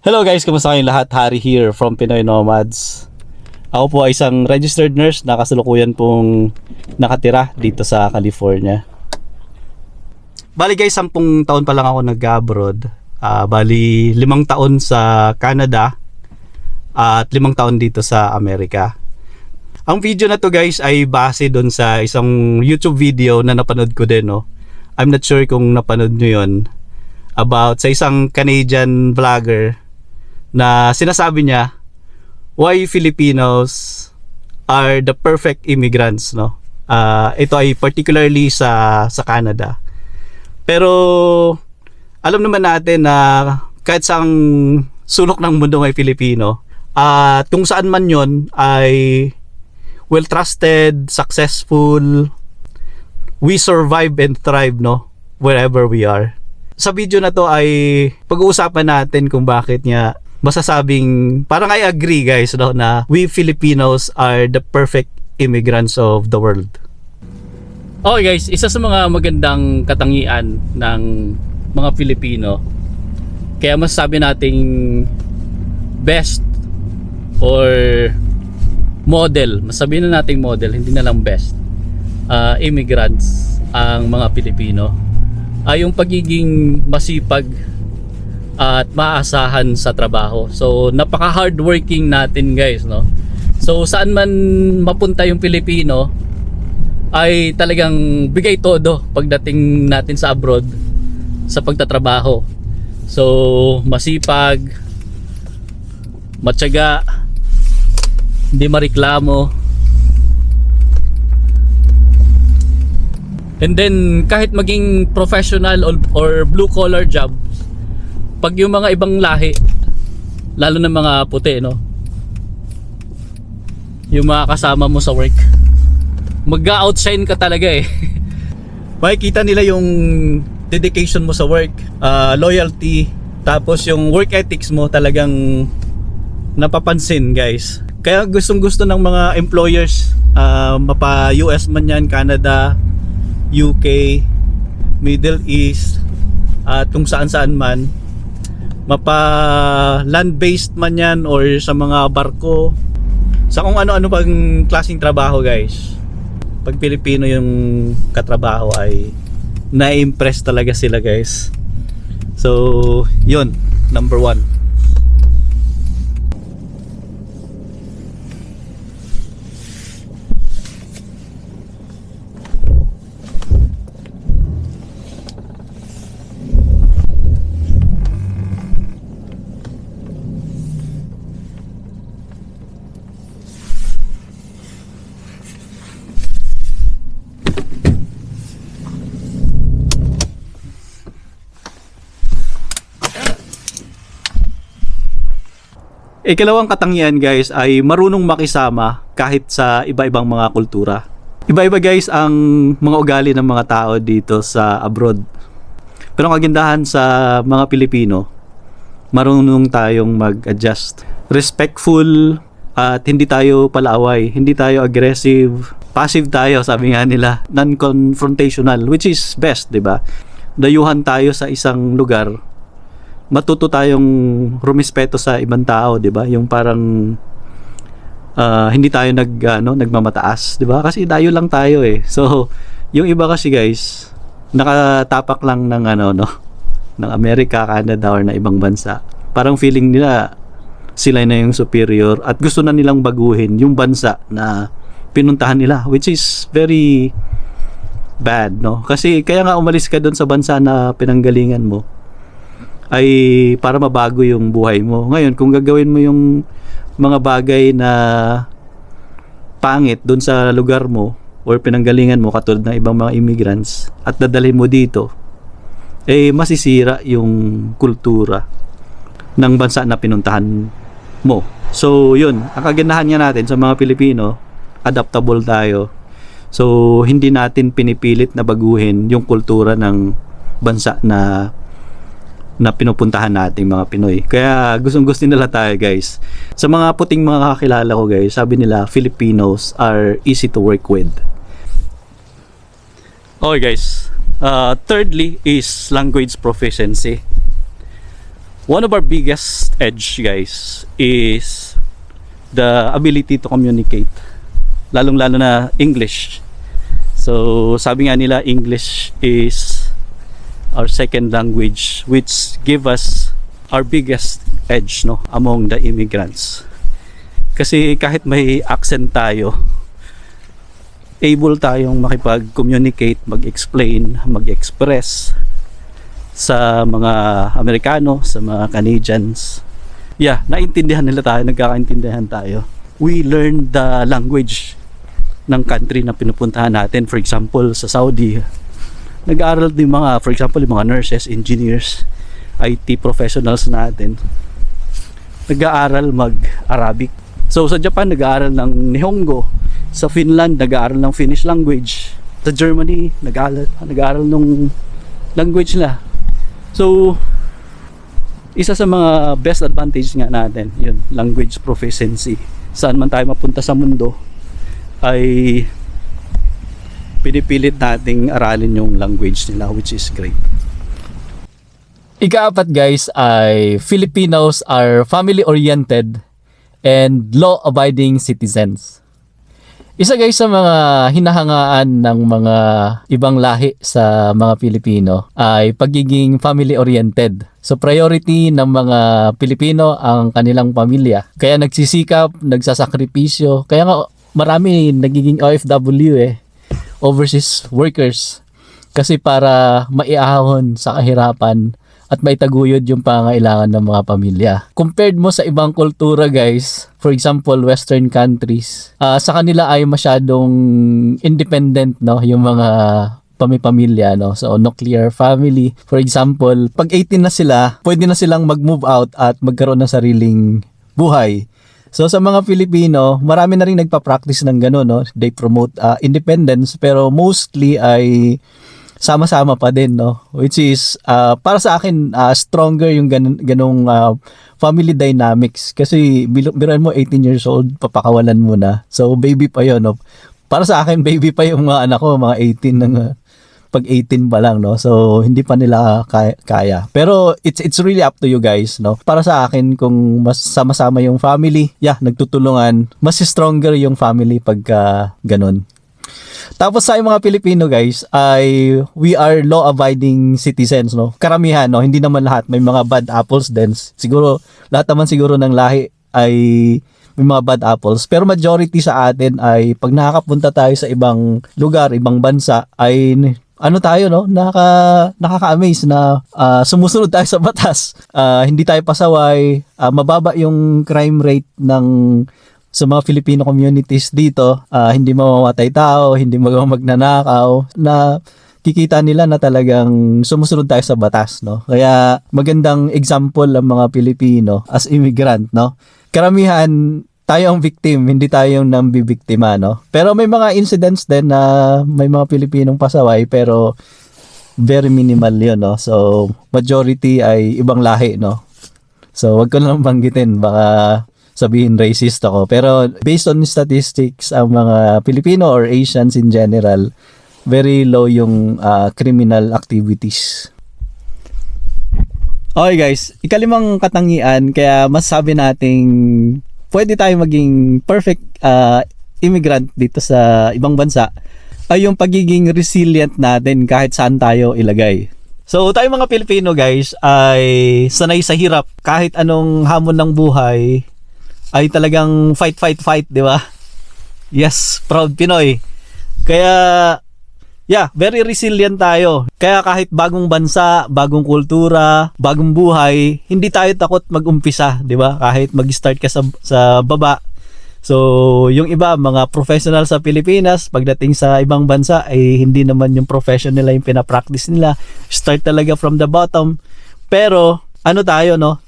Hello guys, kumusta kayong lahat? Harry here from Pinoy Nomads. Ako po ay isang registered nurse na kasalukuyan pong nakatira dito sa California. Bali guys, 10 taon pa lang ako nag-abroad. Bali 5 taon sa Canada at 5 taon dito sa Amerika. Ang video na to guys ay base doon sa isang YouTube video na napanood ko din, no? I'm not sure kung napanood nyo yun. About sa isang Canadian vlogger na sinasabi niya why Filipinos are the perfect immigrants, no? Ito ay particularly sa Canada. Pero alam naman natin na kahit saang sulok ng mundo may Filipino, at kung saan man yon ay well trusted, successful, we survive and thrive, no, wherever we are. Sa video na to ay pag-uusapan natin kung bakit niya masasabing, parang I agree guys, no, na we Filipinos are the perfect immigrants of the world. Okay guys, isa sa mga magandang katangian ng mga Filipino, kaya masasabi nating best or model, masabi na nating model, hindi na lang best, immigrants ang mga Pilipino, ay yung pagiging masipag at maaasahan sa trabaho. So napaka hardworking natin guys, no? So saan man mapunta yung Pilipino ay talagang bigay todo pagdating natin sa abroad sa pagtatrabaho. So masipag, matyaga, hindi mareklamo, and then kahit maging professional or blue collar job, pag yung mga ibang lahi, lalo na mga puti, no, yung mga kasama mo sa work, mag-outshine ka talaga eh. Makikita nila yung dedication mo sa work, loyalty, tapos yung work ethics mo talagang napapansin guys. Kaya gustong gusto ng mga employers, mapa US man yan, Canada, UK, Middle East, at kung saan saan man, mapa land-based man yan or sa mga barko, sa kung ano-ano pang klaseng trabaho guys, pag Pilipino yung katrabaho ay na-impress talaga sila guys. So yun, number 1. Ikalawang katangian guys ay marunong makisama kahit sa iba-ibang mga kultura. Iba-iba guys ang mga ugali ng mga tao dito sa abroad. Pero ang kagandahan sa mga Pilipino, marunong tayong mag-adjust. Respectful at hindi tayo palaaway, hindi tayo aggressive, passive tayo, sabi nga nila, non-confrontational, which is best, 'di ba? Dayuhan tayo sa isang lugar, matuto tayong rumispeto sa ibang tao, 'di ba? Yung parang hindi tayo nagmamataas, 'di ba? Kasi dayo lang tayo eh. So, yung iba kasi guys, nakatapak lang ng ng Amerika, Canada or na ibang bansa. Parang feeling nila sila na yung superior at gusto na nilang baguhin yung bansa na pinuntahan nila, which is very bad, no? Kasi kaya nga umalis ka doon sa bansa na pinanggalingan mo ay para mabago yung buhay mo. Ngayon, kung gagawin mo yung mga bagay na pangit doon sa lugar mo or pinanggalingan mo katulad ng ibang mga immigrants at dadalhin mo dito, eh masisira yung kultura ng bansa na pinuntahan mo. So yun, ang kagandahan nga natin sa mga Pilipino, adaptable tayo. So hindi natin pinipilit na baguhin yung kultura ng bansa na pinupuntahan nating mga Pinoy. Kaya gustong-gusto nila tayo guys. Sa mga puting mga kakilala ko guys, sabi nila Filipinos are easy to work with. Okay guys, thirdly is language proficiency. One of our biggest edge, guys, is the ability to communicate, lalong-lalo na English. So sabi nga nila, English is our second language, which give us our biggest edge, no, among the immigrants. Kasi kahit may accent tayo, able tayong makipag-communicate, mag-explain, mag-express sa mga Amerikano, sa mga Canadians. Yeah, naintindihan nila tayo, nagkakaintindihan tayo. We learn the language ng country na pinupuntahan natin. For example, sa Saudi, nag-aaral din mga, for example, yung mga nurses, engineers, IT professionals natin, nag-aaral mag-Arabic. So sa Japan, nag-aaral ng Nihongo. Sa Finland, nag-aaral ng Finnish language. Sa Germany, nag-aaral ng language nila. So isa sa mga best advantage nga natin, yun, language proficiency. Saan man tayo mapunta sa mundo, ay pinipilit nating aralin yung language nila, which is great. Ika-apat, guys, ay Filipinos are family-oriented and law-abiding citizens. Isa, guys, sa mga hinahangaan ng mga ibang lahi sa mga Pilipino ay pagiging family-oriented. So priority ng mga Pilipino ang kanilang pamilya. Kaya nagsisikap, nagsasakripisyo. Kaya nga marami nagiging OFW, overseas workers. Kasi para maiahon sa kahirapan at maitaguyod yung pangailangan ng mga pamilya. Compared mo sa ibang kultura, guys, for example, Western countries, sa kanila ay masyadong independent, no, yung mga pamilya, no. So nuclear family, for example, pag 18 na sila, pwede na silang mag-move out at magkaroon ng sariling buhay. So sa mga Pilipino, marami na rin nagpa-practice ng gano'n, no. They promote independence, pero mostly ay sama-sama pa din, no, which is para sa akin stronger yung ganong family dynamics, kasi biruan mo 18 years old, papakawalan mo na, so baby pa yun, no. Para sa akin baby pa yung mga anak ko, mga 18 ng pag 18 pa lang, no, so hindi pa nila kaya. Pero it's really up to you, guys, no. Para sa akin, kung mas sama-sama yung family, nagtutulungan, mas stronger yung family pagka ganun. Tapos sa mga Pilipino, guys, ay we are law-abiding citizens, no. Karamihan, no, hindi naman lahat, may mga bad apples din. Siguro lahat naman siguro ng lahi ay may mga bad apples, pero majority sa atin ay pag nakakapunta tayo sa ibang lugar, ibang bansa, ay ano tayo, no, nakaka-amaze na sumusunod tayo sa batas. Hindi tayo pasaway, mababa yung crime rate ng sa mga Filipino communities dito, hindi mamamatay tao, hindi magnanakaw, na kikita nila na talagang sumusunod tayo sa batas, no. Kaya magandang example ang mga Pilipino as immigrant, no. Karamihan tayo ang victim, hindi tayo yung nambibiktima, no. Pero may mga incidents din na may mga Pilipinong pasaway, pero very minimal yun, no. So majority ay ibang lahi, no. So wag ko na lang banggitin, baka sabihin racist ako. Pero based on statistics, ang mga Filipino or Asians in general, very low yung criminal activities. Okay, guys, ikalimang katangian, kaya masasabi nating pwede tayo maging perfect immigrant dito sa ibang bansa, ay yung pagiging resilient natin kahit saan tayo ilagay. So tayo mga Pilipino, guys, ay sanay sa hirap. Kahit anong hamon ng buhay, ay talagang fight, di ba? Yes, proud Pinoy. Kaya, very resilient tayo. Kaya kahit bagong bansa, bagong kultura, bagong buhay, hindi tayo takot mag-umpisa, di ba? Kahit mag-start ka sa baba. So, yung iba, mga professional sa Pilipinas, pagdating sa ibang bansa, ay hindi naman yung profession nila yung pinapractice nila. Start talaga from the bottom. Pero, ano tayo, no?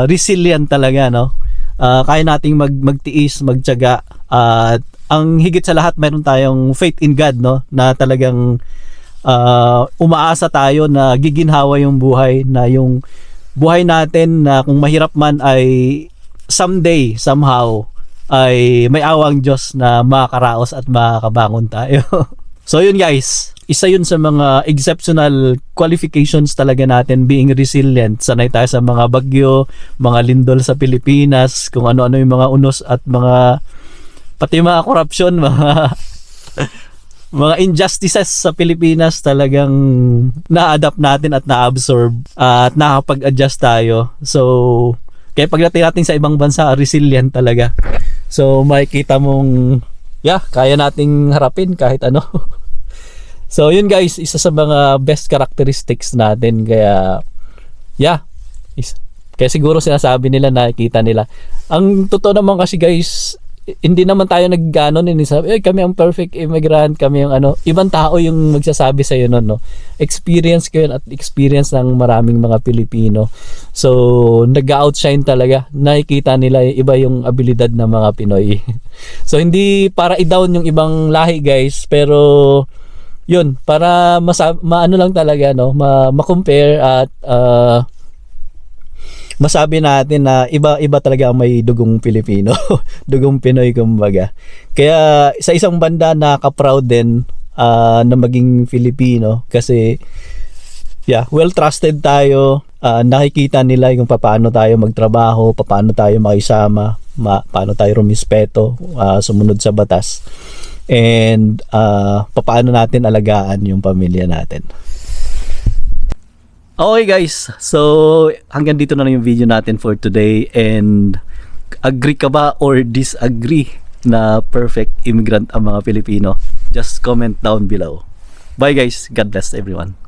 Resilient talaga, no? Kaya nating magtiis, magtiyaga, at ang higit sa lahat, mayroon tayong faith in God, no, na talagang umaasa tayo na giginhawa yung buhay, na yung buhay natin na kung mahirap man ay someday, somehow, ay may awang Diyos na makakaraos at makakabangon tayo. So yun guys, isa yun sa mga exceptional qualifications talaga natin, being resilient. Sanay tayo sa mga bagyo, mga lindol sa Pilipinas, kung ano-ano yung mga unos at mga pati mga corruption, mga injustices sa Pilipinas, talagang na-adapt natin at na-absorb at nakapag-adjust tayo. So kaya pagdating natin sa ibang bansa, resilient talaga. So makikita mong kaya nating harapin kahit ano. So yun guys, isa sa mga best characteristics natin. Kaya kaya siguro sinasabi nila, nakikita nila. Ang totoo naman kasi guys, hindi naman tayo nagganon, sabi, kami ang perfect immigrant, kami ang ano. Ibang tao yung magsasabi sa iyo noon, no. Experience ko yun at experience ng maraming mga Pilipino. So nag-outshine talaga. Nakikita nila iba yung abilidad ng mga Pinoy. So hindi para i-down yung ibang lahi guys, pero yun, para maano lang talaga, no, ma-compare at masabi natin na iba talaga ang may dugong Pilipino. Dugong Pinoy kumbaga. Kaya sa isang banda nakaka-proud din na maging Filipino kasi well trusted tayo. Nakikita nila yung paano tayo magtrabaho, paano tayo makisama, paano tayo rumispeto, sumunod sa batas, and paano natin alagaan yung pamilya natin. Okay guys, so hanggang dito na lang yung video natin for today. And agree ka ba or disagree na perfect immigrant ang mga Pilipino? Just comment down below. Bye guys, God bless everyone.